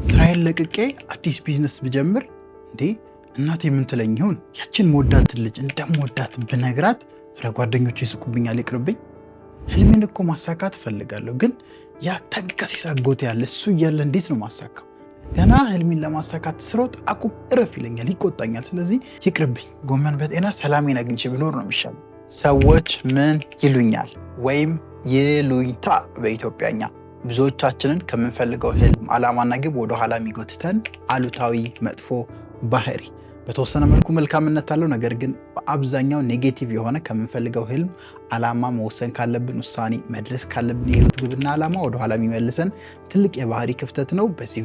ስራዬን ለቅቄ አዲስ ቢዝነስ ብጀምር እንዴ እናቴ ምን ትለኝ ይሆን? ያችን መወዳት ልጅ እንደምወዳት ብነግራት ጓደኞቼ ይስቁብኛል፣ ይቅርብኝ። ህልሜን እኮ ማሳካት ፈልጋለሁ፣ ግን ያ ተንከሲስ አጎቴ ያለ እሱ እያለ እንዴት ነው ማሳካው? ገና ህልሜን ለማሳካት ስሮጥ አቁም እረፍ ይለኛል፣ ይቆጣኛል። ስለዚህ ይቅርብኝ፣ ጎመን በጤና ሰላሜን አግኝቼ ብኖር ነው የሚሻለው። ሰዎች ምን ይሉኛል ወይም ይሉኝታ በኢትዮጵያኛ ብዙዎቻችንን ከምንፈልገው ህልም ዓላማና ግብ ወደ ኋላ የሚጎትተን አሉታዊ መጥፎ ባህሪ በተወሰነ መልኩ መልካምነት አለው፣ ነገር ግን በአብዛኛው ኔጌቲቭ የሆነ ከምንፈልገው ህልም ዓላማ መወሰን ካለብን ውሳኔ መድረስ ካለብን የህይወት ግብና ዓላማ ወደ ኋላ የሚመልሰን ትልቅ የባህሪ ክፍተት ነው። በዚህ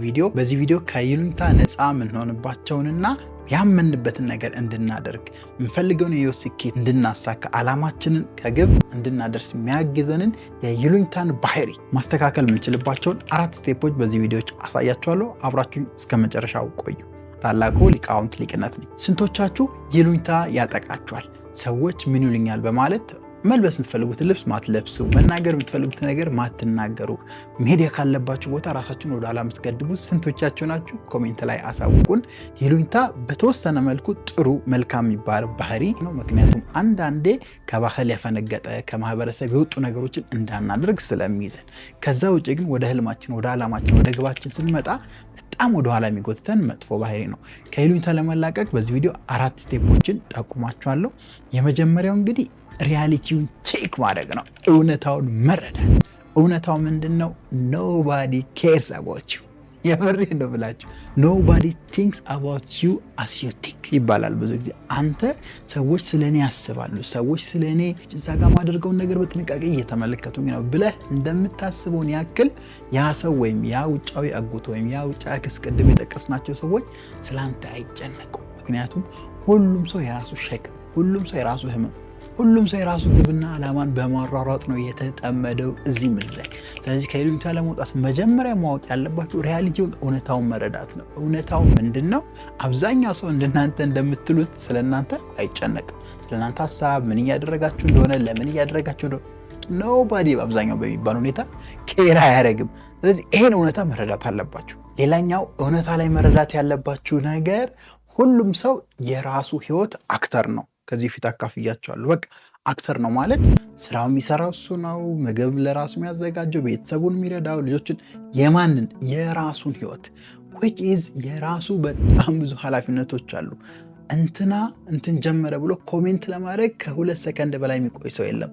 ቪዲዮ ከይሉኝታ ነፃ የምንሆንባቸውንና ያመንበትን ነገር እንድናደርግ የምንፈልገውን የህይወት ስኬት እንድናሳካ ዓላማችንን ከግብ እንድናደርስ የሚያግዘንን የይሉኝታን ባህሪ ማስተካከል የምንችልባቸውን 4 ስቴፖች በዚህ ቪዲዮዎች አሳያችኋለሁ። አብራችሁኝ እስከ መጨረሻው ቆዩ። ታላቁ ሊቃውንት ሊቅነት ነኝ። ስንቶቻችሁ ይሉኝታ ያጠቃችኋል? ሰዎች ምን ይሉኛል በማለት መልበስ የምትፈልጉትን ልብስ ማትለብሱ፣ መናገር የምትፈልጉትን ነገር ማትናገሩ፣ መሄድ ካለባችሁ ቦታ ራሳችሁን ወደ ኋላ የምትገድቡ ስንቶቻችሁ ናችሁ? ኮሜንት ላይ አሳውቁን። ይሉኝታ በተወሰነ መልኩ ጥሩ መልካም የሚባል ባህሪ ነው። ምክንያቱም አንዳንዴ ከባህል ያፈነገጠ ከማህበረሰብ የወጡ ነገሮችን እንዳናደርግ ስለሚይዘን፣ ከዛ ውጭ ግን ወደ ህልማችን ወደ ዓላማችን ወደ ግባችን ስንመጣ በጣም ወደ ኋላ የሚጎትተን መጥፎ ባህሪ ነው። ከይሉኝታ ለመላቀቅ በዚህ ቪዲዮ 4 ስቴፖችን ጠቁማችኋለሁ። የመጀመሪያው እንግዲህ ሪያሊቲውን ቼክ ማድረግ ነው፣ እውነታውን መረዳት። እውነታው ምንድን ነው? ኖባዲ ኬርስ አባውት ዩ። የምሬ ነው ብላችሁ ኖባዲ ቲንክስ አባውት ዩ አስ ዩ ቲንክ ይባላል። ብዙ ጊዜ አንተ ሰዎች ስለ እኔ ያስባሉ፣ ሰዎች ስለ እኔ እዛ ጋር ማደርገውን ነገር በጥንቃቄ እየተመለከቱኝ ነው ብለህ እንደምታስበውን ያክል ያ ሰው ወይም ያ ውጫዊ አጎት ወይም ያ ውጫዊ አክስት ቅድም የጠቀስናቸው ሰዎች ስለ አንተ አይጨነቁም። ምክንያቱም ሁሉም ሰው የራሱ ሸክም፣ ሁሉም ሰው የራሱ ህመም፣ ሁሉም ሰው የራሱ ግብና ዓላማን በማሯሯጥ ነው የተጠመደው እዚህ ምድር ላይ። ስለዚህ ከይሉኝታ ለመውጣት መጀመሪያ ማወቅ ያለባችሁ ሪያሊቲውን እውነታውን መረዳት ነው። እውነታው ምንድን ነው? አብዛኛው ሰው እንደናንተ እንደምትሉት ስለናንተ አይጨነቅም። ስለናንተ ሀሳብ ምን እያደረጋችሁ እንደሆነ ለምን እያደረጋችሁ እንደሆነ ኖባዲ በአብዛኛው በሚባል ሁኔታ ኬር አያደርግም። ስለዚህ ይሄን እውነታ መረዳት አለባችሁ። ሌላኛው እውነታ ላይ መረዳት ያለባችሁ ነገር ሁሉም ሰው የራሱ ህይወት አክተር ነው። ከዚህ ፊት አካፍያቸዋለሁ። በቃ አክተር ነው ማለት ስራው የሚሰራው እሱ ነው። ምግብ ለራሱ የሚያዘጋጀው፣ ቤተሰቡን የሚረዳው፣ ልጆችን የማንን የራሱን ህይወት which is የራሱ በጣም ብዙ ኃላፊነቶች አሉ። እንትና እንትን ጀመረ ብሎ ኮሜንት ለማድረግ ከ2 ሰከንድ በላይ የሚቆይ ሰው የለም።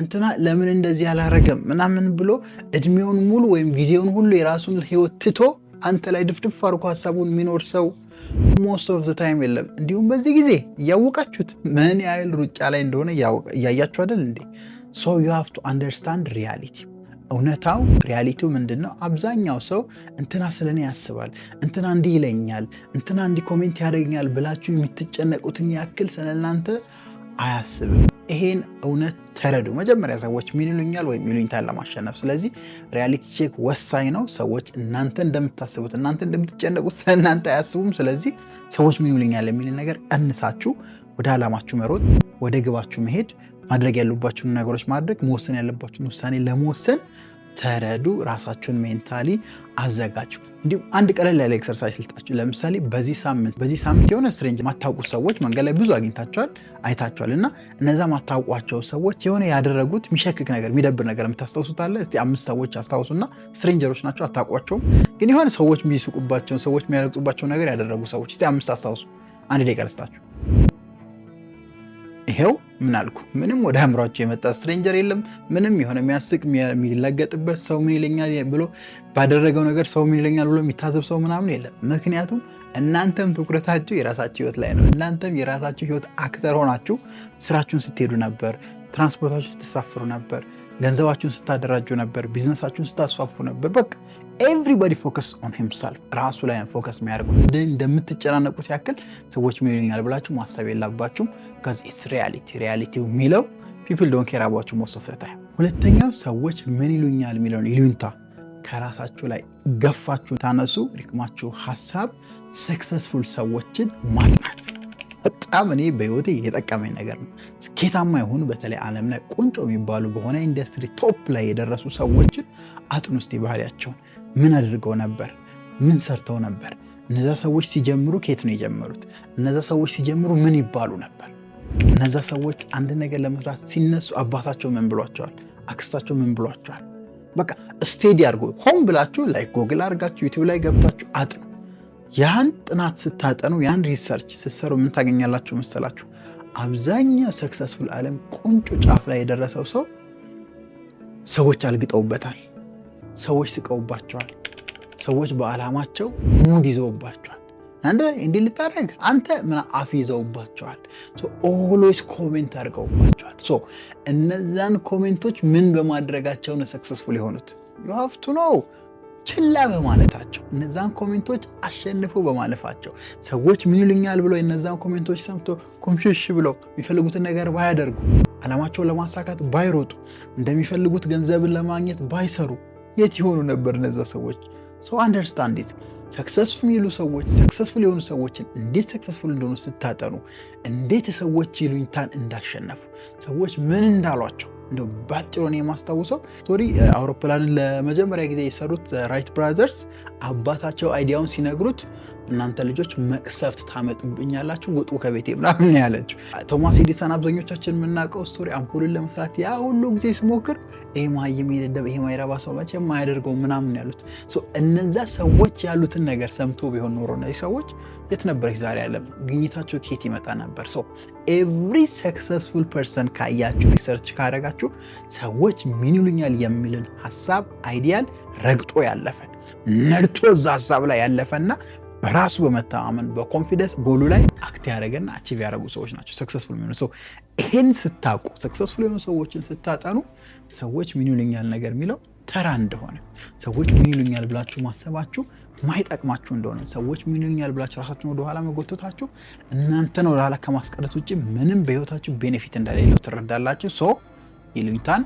እንትና ለምን እንደዚህ አላረገም ምናምን ብሎ እድሜውን ሙሉ ወይም ጊዜውን ሁሉ የራሱን ህይወት ትቶ አንተ ላይ ድፍድፍ አድርጎ ሀሳቡን የሚኖር ሰው ሞስት ኦፍ ዘ ታይም የለም። እንዲሁም በዚህ ጊዜ እያወቃችሁት ምን ያህል ሩጫ ላይ እንደሆነ እያያችሁ አይደል እንዴ? ሶ ዩ ሃቭ ቱ አንደርስታንድ ሪያሊቲ። እውነታው ሪያሊቲው ምንድን ነው? አብዛኛው ሰው እንትና ስለኔ ያስባል፣ እንትና እንዲህ ይለኛል፣ እንትና እንዲህ ኮሜንት ያደርገኛል ብላችሁ የምትጨነቁትን ያክል ስለእናንተ አያስብም። ይሄን እውነት ተረዱ። መጀመሪያ ሰዎች ምን ይሉኛል ወይም ይሉኝታን ለማሸነፍ። ስለዚህ ሪያሊቲ ቼክ ወሳኝ ነው። ሰዎች እናንተ እንደምታስቡት እናንተ እንደምትጨነቁት ስለእናንተ አያስቡም። ስለዚህ ሰዎች ምን ይሉኛል የሚል ነገር ቀንሳችሁ ወደ ዓላማችሁ መሮጥ፣ ወደ ግባችሁ መሄድ፣ ማድረግ ያሉባችሁን ነገሮች ማድረግ፣ መወሰን ያለባችሁን ውሳኔ ለመወሰን ተረዱ። ራሳችሁን ሜንታሊ አዘጋጁ። እንዲሁም አንድ ቀለል ያለ ኤክሰርሳይዝ ልስጣችሁ። ለምሳሌ በዚህ ሳምንት የሆነ ስትሬንጅ ማታውቁት ሰዎች መንገድ ላይ ብዙ አግኝታችኋል፣ አይታችኋል እና እነዛ ማታውቋቸው ሰዎች የሆነ ያደረጉት የሚሸክክ ነገር የሚደብር ነገር የምታስታውሱት አለ? እስቲ 5 ሰዎች አስታውሱና፣ ስትሬንጀሮች ናቸው፣ አታውቋቸውም፣ ግን የሆነ ሰዎች የሚስቁባቸውን ሰዎች የሚያለቅጡባቸውን ነገር ያደረጉ ሰዎች እስቲ 5 አስታውሱ። 1 ደቂቃ ልስጣችሁ። ይሄው ምን አልኩ? ምንም ወደ አእምሯቸው የመጣ ስትሬንጀር የለም። ምንም የሆነ የሚያስቅ የሚለገጥበት ሰው ምን ይለኛል ብሎ ባደረገው ነገር ሰው ምን ይለኛል ብሎ የሚታዘብ ሰው ምናምን የለም። ምክንያቱም እናንተም ትኩረታችሁ የራሳችሁ ህይወት ላይ ነው። እናንተም የራሳችሁ ህይወት አክተር ሆናችሁ ስራችሁን ስትሄዱ ነበር፣ ትራንስፖርታችሁን ስትሳፍሩ ነበር፣ ገንዘባችሁን ስታደራጁ ነበር፣ ቢዝነሳችሁን ስታስፋፉ ነበር። በቃ ኤቭሪባዲ ፎከስ ኦን ሂምሰልፍ፣ ራሱ ላይ ፎከስ የሚያደርጉ እንደምትጨናነቁት ያክል ሰዎች ምን ይሉኛል ብላችሁ ማሰብ የለባችሁም። ከዚ ኢትስ ሪያሊቲው የሚለው ፒፕል ዶንት ኬር አባውት ዩ ሞስት ኦፍ ዘ ታይም። ሁለተኛው ሰዎች ምን ይሉኛል የሚለውን ይሉኝታ ከራሳችሁ ላይ ገፋችሁ ታነሱ። ሪቅማችሁ ሀሳብ ሰክሰስፉል ሰዎችን ማጥናት በጣም እኔ በህይወቴ የጠቀመኝ ነገር ነው። ስኬታማ የሆኑ በተለይ ዓለም ላይ ቁንጮ የሚባሉ በሆነ ኢንዱስትሪ ቶፕ ላይ የደረሱ ሰዎችን አጥኑ እስቲ። ባህሪያቸውን ምን አድርገው ነበር? ምን ሰርተው ነበር? እነዛ ሰዎች ሲጀምሩ ከየት ነው የጀመሩት? እነዛ ሰዎች ሲጀምሩ ምን ይባሉ ነበር? እነዛ ሰዎች አንድ ነገር ለመስራት ሲነሱ አባታቸው ምን ብሏቸዋል? አክስታቸው ምን ብሏቸዋል? በቃ ስቴዲ አድርጎ ሆም ብላችሁ ላይ ጎግል አድርጋችሁ ዩቲዩብ ላይ ገብታችሁ አጥኑ። ያን ጥናት ስታጠኑ ያን ሪሰርች ስትሰሩ ምን ታገኛላችሁ መሰላችሁ? አብዛኛው ሰክሰስፉል ዓለም ቁንጮ ጫፍ ላይ የደረሰው ሰው ሰዎች አልግጠውበታል፣ ሰዎች ስቀውባቸዋል፣ ሰዎች በዓላማቸው ሙድ ይዘውባቸዋል። አንተ እንዲህ ልታደርግ አንተ ምን አፍ ይዘውባቸዋል። ኦልዌይስ ኮሜንት አድርገውባቸዋል። እነዛን ኮሜንቶች ምን በማድረጋቸው ነው ሰክሰስፉል የሆኑት? you have to know ችላ በማለታቸው እነዛን ኮሜንቶች አሸንፈው በማለፋቸው ሰዎች ምን ይሉኛል ብለው እነዛን ኮሜንቶች ሰምቶ ኮምሽሽ ብለው የሚፈልጉትን ነገር ባያደርጉ ዓላማቸውን ለማሳካት ባይሮጡ እንደሚፈልጉት ገንዘብን ለማግኘት ባይሰሩ የት ይሆኑ ነበር እነዛ ሰዎች? አንደርስታንድ ኢት። ሰክሰስፉል የሆኑ ሰዎችን እንዴት ሰክሰስፉል እንደሆኑ ስታጠኑ እንዴት ሰዎች ይሉኝታን እንዳሸነፉ ሰዎች ምን እንዳሏቸው እንደው ባጭሩ ነው የማስታውሰው ስቶሪ። አውሮፕላንን ለመጀመሪያ ጊዜ የሰሩት ራይት ብራዘርስ አባታቸው አይዲያውን ሲነግሩት እናንተ ልጆች መቅሰፍት ታመጡብኛላችሁ ውጡ ከቤቴ ምናምን ያለችው። ቶማስ ኤዲሰን አብዛኞቻችን የምናውቀው ስቶሪ አምፖልን ለመስራት ያ ሁሉ ጊዜ ሲሞክር ይሄ ማይም የደደብ ይሄ ማይረባ ሰው መቼ የማያደርገው ምናምን ያሉት። እነዛ ሰዎች ያሉትን ነገር ሰምቶ ቢሆን ኖሮ እነዚህ ሰዎች የት ነበረች ዛሬ ዓለም? ግኝታቸው ከየት ይመጣ ነበር? ኤቭሪ ሰክሰስፉል ፐርሰን ካያችሁ ሪሰርች ካደረጋችሁ ሰዎች ምን ይሉኛል የሚልን ሀሳብ አይዲያል ረግጦ ያለፈ ነድቶ እዛ ሀሳብ ላይ ያለፈና በራሱ በመተማመን በኮንፊደንስ ጎሉ ላይ አክት ያደረገና አቺቭ ያደረጉ ሰዎች ናቸው ሰክሰስፉል የሚሆኑ። ይሄን ስታውቁ ሰክሰስፉል የሆኑ ሰዎችን ስታጠኑ ሰዎች ምን ይሉኛል ነገር የሚለው ተራ እንደሆነ፣ ሰዎች ምን ይሉኛል ብላችሁ ማሰባችሁ ማይጠቅማችሁ እንደሆነ፣ ሰዎች ምን ይሉኛል ብላችሁ ራሳችሁን ወደ ኋላ መጎተታችሁ እናንተን ወደ ኋላ ከማስቀረት ውጭ ምንም በህይወታችሁ ቤኔፊት እንደሌለው ትረዳላችሁ። ይሉኝታን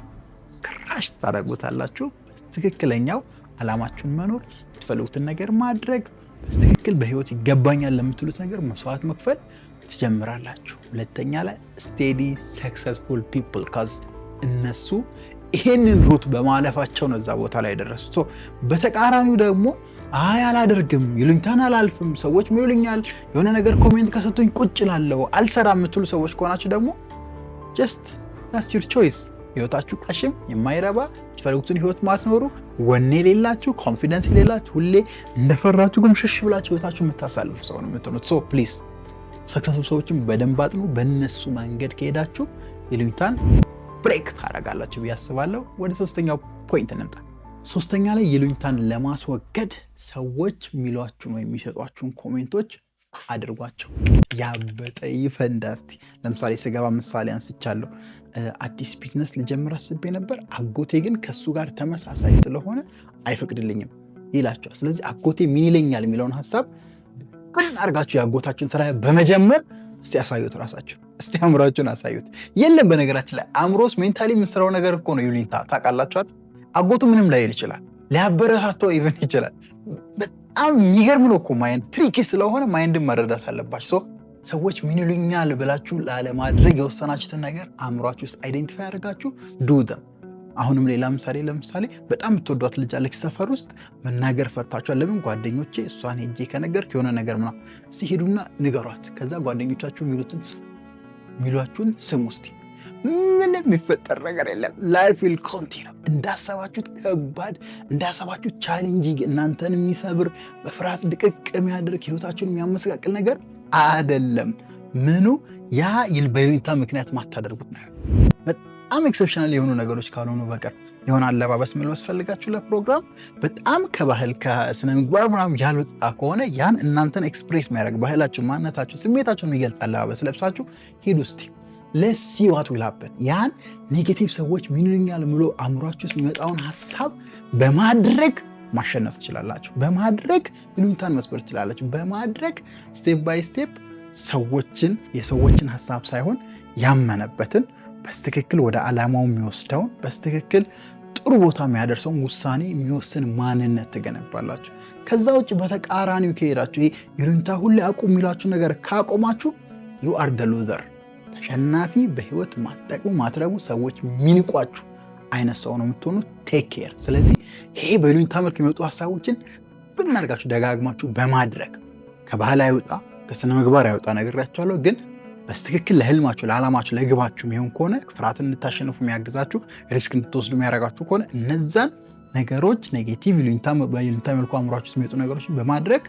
ክራሽ ታደርጉታላችሁ። ትክክለኛው ዓላማችሁን መኖር፣ የምትፈልጉትን ነገር ማድረግ፣ በትክክል በህይወት ይገባኛል ለምትሉት ነገር መስዋዕት መክፈል ትጀምራላችሁ። ሁለተኛ ላይ ስቴዲ ሰክሰስፉል ፒፕል ካዝ እነሱ ይሄንን ሩት በማለፋቸው ነው እዛ ቦታ ላይ ደረሱት። በተቃራኒው ደግሞ አይ አላደርግም፣ ይሉኝታን አላልፍም፣ ሰዎች ምን ይሉኛል፣ የሆነ ነገር ኮሜንት ከሰጡኝ ቁጭ እላለሁ አልሰራም የምትሉ ሰዎች ከሆናችሁ ደግሞ ጀስት that's your choice። ህይወታችሁ ቀሽም የማይረባ የምትፈልጉትን ህይወት ማትኖሩ ወኔ የሌላችሁ ኮንፊደንስ የሌላችሁ ሁሌ እንደፈራችሁ ጉምሽሽ ብላችሁ ህይወታችሁ የምታሳልፉ ሰው ነው የምትሆኑት። ፕሊዝ ሰክሰስፉል ሰዎችን በደንብ አጥኑ። በእነሱ መንገድ ከሄዳችሁ ይሉኝታን ብሬክ ታደርጋላችሁ ብዬ አስባለሁ። ወደ ሶስተኛው ፖይንት እንምጣ። ሶስተኛ ላይ ይሉኝታን ለማስወገድ ሰዎች የሚሏችሁን ወይ የሚሰጧችሁን ኮሜንቶች አድርጓቸው። ያበጠ ይፈንዳስቲ። ለምሳሌ ስገባ ምሳሌ አንስቻለሁ። አዲስ ቢዝነስ ልጀምር አስቤ ነበር፣ አጎቴ ግን ከሱ ጋር ተመሳሳይ ስለሆነ አይፈቅድልኝም ይላቸዋል። ስለዚህ አጎቴ ምን ይለኛል የሚለውን ሀሳብ ምን አድርጋችሁ የአጎታችሁን ስራ በመጀመር እስቲ ያሳዩት፣ ራሳችሁ እስቲ አእምሯችሁን አሳዩት። የለም በነገራችን ላይ አእምሮስ ሜንታሊ የምንሰራው ነገር እኮ ነው ይሉኝታ። ታውቃላችኋል። አጎቱ ምንም ላይል ይችላል፣ ሊያበረታተው ኢቨን ይችላል። በጣም የሚገርም ነው እኮ ማይንድ ትሪኪ ስለሆነ ማይንድን መረዳት አለባችሁ። ሰዎች ምን ይሉኛል ብላችሁ ላለማድረግ የወሰናችሁትን ነገር አእምሯችሁ ውስጥ አይደንቲፋይ አድርጋችሁ ዱደም። አሁንም ሌላ ለምሳሌ በጣም የምትወዷት ልጅ አለች ሰፈር ውስጥ መናገር ፈርታችኋል። ለምን ጓደኞቼ እሷን ሄጄ ከነገርኩ የሆነ ነገር ምናምን እስቲ ሄዱና ንገሯት። ከዛ ጓደኞቻችሁ የሚሏችሁን ስሙ እስቲ። ምንም የሚፈጠር ነገር የለም። ላይፍ ዊል ኮንቲኒው። እንዳሰባችሁት ከባድ እንዳሰባችሁት ቻሌንጂንግ እናንተን የሚሰብር በፍርሃት ድቅቅ የሚያደርግ ህይወታችሁን የሚያመሰቃቅል ነገር አይደለም። ምኑ ያ በይሉኝታ ምክንያት ማታደርጉት ነው። በጣም ኤክሰፕሽናል የሆኑ ነገሮች ካልሆኑ በቀር የሆነ አለባበስ መልበስ ፈልጋችሁ ለፕሮግራም በጣም ከባህል ከስነ ምግባር ምናምን ያልወጣ ከሆነ ያን እናንተን ኤክስፕሬስ የሚያደርግ ባህላችሁን፣ ማንነታችሁን፣ ስሜታችሁን የሚገልጽ አለባበስ ለብሳችሁ ሂዱ እስቲ። let's see what will happen። ያን ኔጌቲቭ ሰዎች ምን ይሉኛል ብሎ አእምሯችሁ ውስጥ የሚመጣውን ሀሳብ በማድረግ ማሸነፍ ትችላላችሁ። በማድረግ ይሉኝታን መስበር ትችላላችሁ። በማድረግ ስቴፕ ባይ ስቴፕ የሰዎችን ሀሳብ ሳይሆን ያመነበትን በስትክክል ወደ ዓላማው የሚወስደውን በስትክክል ጥሩ ቦታ የሚያደርሰውን ውሳኔ የሚወስን ማንነት ትገነባላችሁ። ከዛ ውጭ በተቃራኒው ከሄዳችሁ ይሄ ይሉኝታ ሁሌ አቁም የሚላችሁ ነገር ካቆማችሁ you are the loser። ተሸናፊ፣ በህይወት ማትጠቅሙ ማትረቡ፣ ሰዎች የሚንቋችሁ አይነት ሰው ነው የምትሆኑት። ቴክ ኬር። ስለዚህ ይሄ በይሉኝታ መልክ የሚመጡ ሀሳቦችን ድብን አድርጋችሁ ደጋግማችሁ በማድረግ ከባህል አይወጣ ከስነ ምግባር አይወጣ ነግራችኋለሁ። ግን በስትክክል ለህልማችሁ፣ ለዓላማችሁ፣ ለግባችሁ የሚሆን ከሆነ ፍርሃትን እንድታሸንፉ የሚያግዛችሁ ሪስክ እንድትወስዱ የሚያደርጋችሁ ከሆነ እነዛን ነገሮች ኔጌቲቭ ይሉኝታ መልኩ አእምሯችሁ ውስጥ የሚወጡ ነገሮችን በማድረግ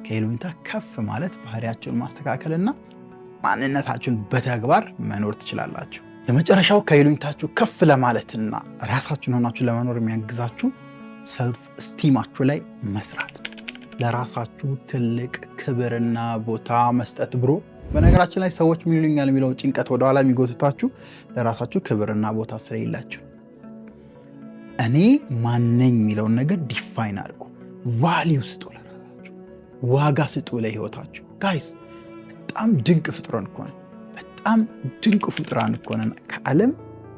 ከይሉኝታ ከፍ ማለት ባህሪያችሁን ማስተካከልና ማንነታችሁን በተግባር መኖር ትችላላችሁ። የመጨረሻው ከይሉኝታችሁ ከፍ ለማለትና ራሳችሁን ሆናችሁ ለመኖር የሚያግዛችሁ ሰልፍ ስቲማችሁ ላይ መስራት፣ ለራሳችሁ ትልቅ ክብርና ቦታ መስጠት። ብሮ በነገራችን ላይ ሰዎች ምን ይሉኛል የሚለው ጭንቀት ወደኋላ የሚጎትታችሁ ለራሳችሁ ክብርና ቦታ ስለሌላችሁ። እኔ ማነኝ የሚለውን ነገር ዲፋይን አድርጉ። ቫሊዩ ስጡ፣ ለራሳችሁ ዋጋ ስጡ ለህይወታችሁ። ጋይስ በጣም ድንቅ ፍጥረን እኮ ነን። በጣም ድንቅ ፍጥራን እኮ ነን። ከዓለም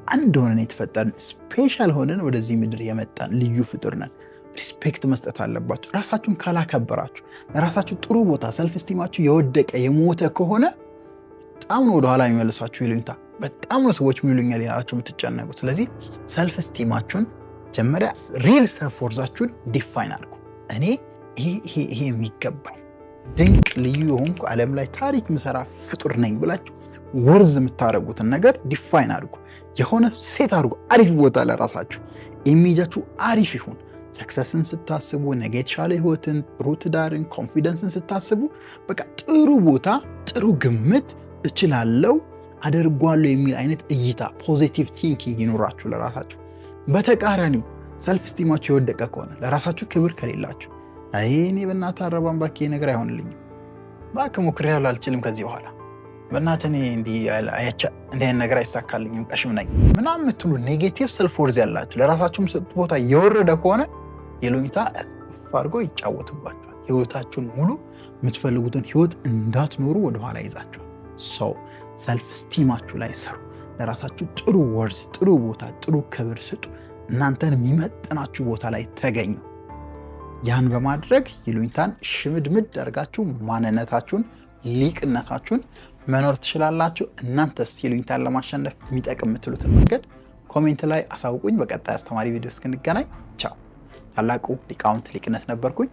አንድ ሆነን የተፈጠርን ስፔሻል ሆነን ወደዚህ ምድር የመጣን ልዩ ፍጥር ነን። ሪስፔክት መስጠት አለባችሁ። ራሳችሁን ካላከበራችሁ፣ ለራሳችሁ ጥሩ ቦታ ሰልፍ ስቲማችሁ የወደቀ የሞተ ከሆነ በጣም ነው ወደኋላ የሚመልሳችሁ ይሉኝታ። በጣም ነው ሰዎች የሚሉኛል ያላችሁ የምትጨነቁት። ስለዚህ ሰልፍ ስቲማችሁን ጀመሪያ ሪል ሰልፍ ወርዛችሁን ዲፋይን አድርጉ። እኔ ይሄ የሚገባኝ ድንቅ ልዩ የሆንኩ ዓለም ላይ ታሪክ ምሰራ ፍጡር ነኝ ብላችሁ ወርዝ የምታደርጉትን ነገር ዲፋይን አድርጉ። የሆነ ሴት አድርጉ። አሪፍ ቦታ ለራሳችሁ ኢሜጃችሁ አሪፍ ይሁን። ሰክሰስን ስታስቡ፣ ነገ የተሻለ ህይወትን፣ ጥሩ ትዳርን፣ ኮንፊደንስን ስታስቡ በቃ ጥሩ ቦታ፣ ጥሩ ግምት፣ እችላለሁ፣ አደርጓለሁ የሚል አይነት እይታ ፖዚቲቭ ቲንኪንግ ይኖራችሁ ለራሳችሁ። በተቃራኒው ሰልፍ ስቲማችሁ የወደቀ ከሆነ ለራሳችሁ ክብር ከሌላችሁ እኔ በእናትህ አረባም ባክ ነገር አይሆንልኝም፣ ባክ ሞክሬያለሁ አልችልም፣ ከዚህ በኋላ በእናትህ እኔ እንዲህ አይነት ነገር አይሳካልኝም፣ ቀሽም ነኝ ምናምን የምትሉ ኔጌቲቭ ሰልፍ ወርዝ ያላችሁ ለራሳችሁ የምትሰጡት ቦታ የወረደ ከሆነ ይሉኝታ አድርጎ ይጫወትባችኋል። ህይወታችሁን ሙሉ የምትፈልጉትን ህይወት እንዳትኖሩ ወደኋላ ይዛችኋል። ሰው ሰልፍ ስቲማችሁ ላይ ስሩ። ለራሳችሁ ጥሩ ወርዝ፣ ጥሩ ቦታ፣ ጥሩ ክብር ስጡ። እናንተን የሚመጥናችሁ ቦታ ላይ ተገኙ። ያን በማድረግ ይሉኝታን ሽምድምድ አድርጋችሁ ማንነታችሁን፣ ሊቅነታችሁን መኖር ትችላላችሁ። እናንተስ ይሉኝታን ለማሸነፍ የሚጠቅም የምትሉትን መንገድ ኮሜንት ላይ አሳውቁኝ። በቀጣይ አስተማሪ ቪዲዮ እስክንገናኝ ቻው። ታላቁ ሊቃውንት ሊቅነት ነበርኩኝ።